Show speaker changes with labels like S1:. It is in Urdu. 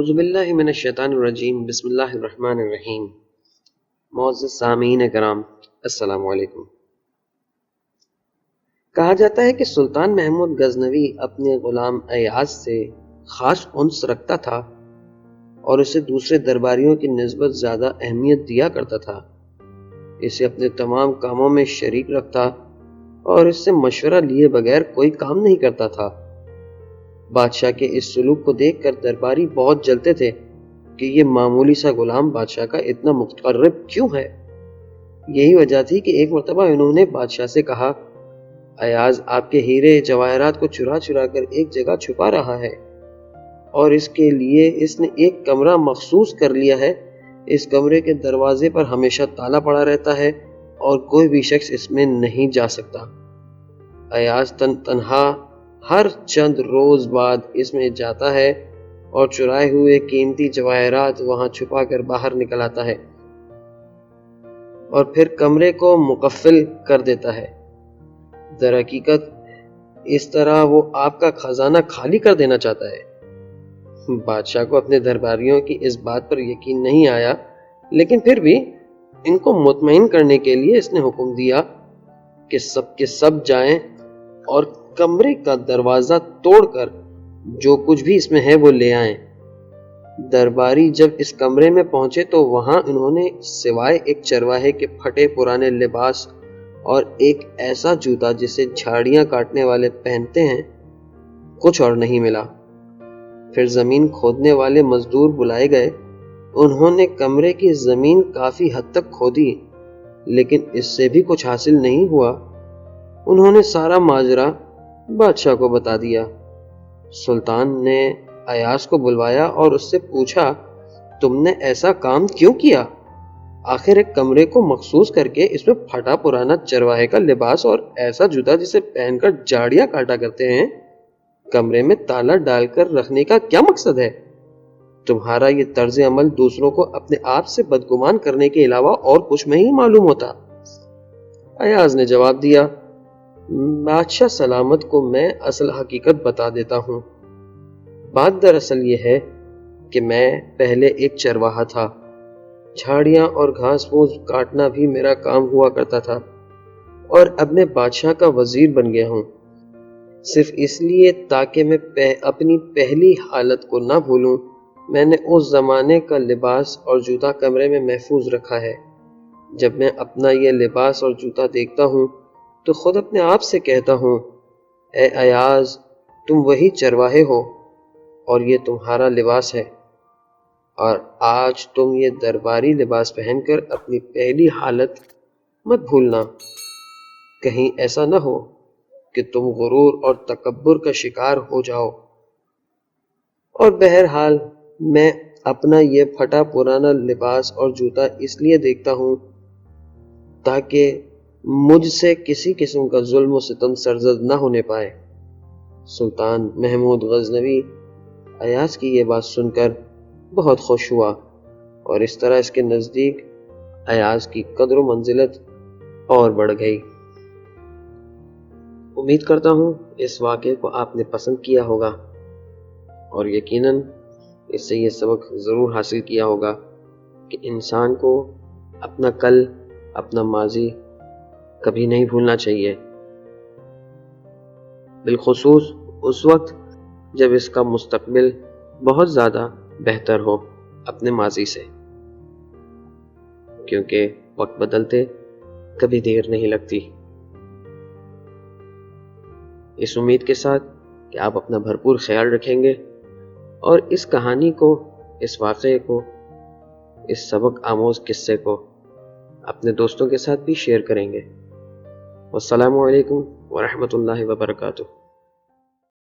S1: اعوذ باللہ من الشیطان الرجیم بسم اللہ الرحمن الرحیم۔ معزز سامعین کرام، السلام علیکم۔ کہا جاتا ہے کہ سلطان محمود غزنوی اپنے غلام ایاز سے خاص انس رکھتا تھا اور اسے دوسرے درباریوں کی نسبت زیادہ اہمیت دیا کرتا تھا۔ اسے اپنے تمام کاموں میں شریک رکھتا اور اس سے مشورہ لیے بغیر کوئی کام نہیں کرتا تھا۔ بادشاہ کے اس سلوک کو دیکھ کر درباری بہت جلتے تھے کہ یہ معمولی سا غلام بادشاہ کا اتنا متقرب کیوں ہے۔ یہی وجہ تھی کہ ایک مرتبہ انہوں نے بادشاہ سے کہا، ایاز آپ کے ہیرے جواہرات کو چرا چرا کر ایک جگہ چھپا رہا ہے اور اس کے لیے اس نے ایک کمرہ مخصوص کر لیا ہے۔ اس کمرے کے دروازے پر ہمیشہ تالا پڑا رہتا ہے اور کوئی بھی شخص اس میں نہیں جا سکتا۔ ایاز تنہا ہر چند روز بعد اس میں جاتا ہے اور چرائے ہوئے قیمتی جواہرات وہاں چھپا کر باہر نکل آتا ہے اور پھر کمرے کو مقفل کر دیتا ہے۔ در حقیقت اس طرح وہ آپ کا خزانہ خالی کر دینا چاہتا ہے۔ بادشاہ کو اپنے درباریوں کی اس بات پر یقین نہیں آیا، لیکن پھر بھی ان کو مطمئن کرنے کے لیے اس نے حکم دیا کہ سب کے سب جائیں اور کمرے کا دروازہ توڑ کر جو کچھ بھی اس میں ہے وہ لے آئیں۔ درباری جب اس کمرے میں پہنچے تو وہاں انہوں نے سوائے ایک چرواہے کے پھٹے پرانے لباس اور ایک ایسا جوتا جسے جھاڑیاں کاٹنے والے پہنتے ہیں کچھ اور نہیں ملا۔ پھر زمین کھودنے والے مزدور بلائے گئے۔ انہوں نے کمرے کی زمین کافی حد تک کھودی، لیکن اس سے بھی کچھ حاصل نہیں ہوا۔ انہوں نے سارا ماجرا بادشاہ کو بتا دیا۔ سلطان نے ایاز کو بلوایا اور اس سے پوچھا، تم نے ایسا کام کیوں کیا؟ آخر ایک کمرے کو مخصوص کر کے اس میں پھٹا پرانا چرواہے کا لباس اور ایسا جوتا جسے پہن کر جھاڑیاں کاٹا کرتے ہیں کمرے میں تالا ڈال کر رکھنے کا کیا مقصد ہے؟ تمہارا یہ طرز عمل دوسروں کو اپنے آپ سے بدگمان کرنے کے علاوہ اور کچھ میں ہی معلوم ہوتا۔ ایاز نے جواب دیا، بادشاہ سلامت کو میں اصل حقیقت بتا دیتا ہوں۔ بات دراصل یہ ہے کہ میں پہلے ایک چرواہا تھا۔ جھاڑیاں اور گھاس پھوس کاٹنا بھی میرا کام ہوا کرتا تھا، اور اب میں بادشاہ کا وزیر بن گیا ہوں، صرف اس لیے تاکہ میں اپنی پہلی حالت کو نہ بھولوں۔ میں نے اس زمانے کا لباس اور جوتا کمرے میں محفوظ رکھا ہے۔ جب میں اپنا یہ لباس اور جوتا دیکھتا ہوں تو خود اپنے آپ سے کہتا ہوں، اے ایاز، تم وہی چرواہے ہو اور یہ تمہارا لباس ہے، اور آج تم یہ درباری لباس پہن کر اپنی پہلی حالت مت بھولنا۔ کہیں ایسا نہ ہو کہ تم غرور اور تکبر کا شکار ہو جاؤ۔ اور بہرحال میں اپنا یہ پھٹا پرانا لباس اور جوتا اس لیے دیکھتا ہوں تاکہ مجھ سے کسی قسم کا ظلم و ستم سرزد نہ ہونے پائے۔ سلطان محمود غزنوی ایاز کی یہ بات سن کر بہت خوش ہوا، اور اس طرح اس کے نزدیک ایاز کی قدر و منزلت اور بڑھ گئی۔ امید کرتا ہوں اس واقعے کو آپ نے پسند کیا ہوگا، اور یقیناً اس سے یہ سبق ضرور حاصل کیا ہوگا کہ انسان کو اپنا کل، اپنا ماضی کبھی نہیں بھولنا چاہیے، بالخصوص اس وقت جب اس کا مستقبل بہت زیادہ بہتر ہو اپنے ماضی سے، کیونکہ وقت بدلتے کبھی دیر نہیں لگتی۔ اس امید کے ساتھ کہ آپ اپنا بھرپور خیال رکھیں گے اور اس کہانی کو، اس واقعے کو، اس سبق آموز قصے کو اپنے دوستوں کے ساتھ بھی شیئر کریں گے۔ والسلام علیکم ورحمۃ اللہ وبرکاتہ۔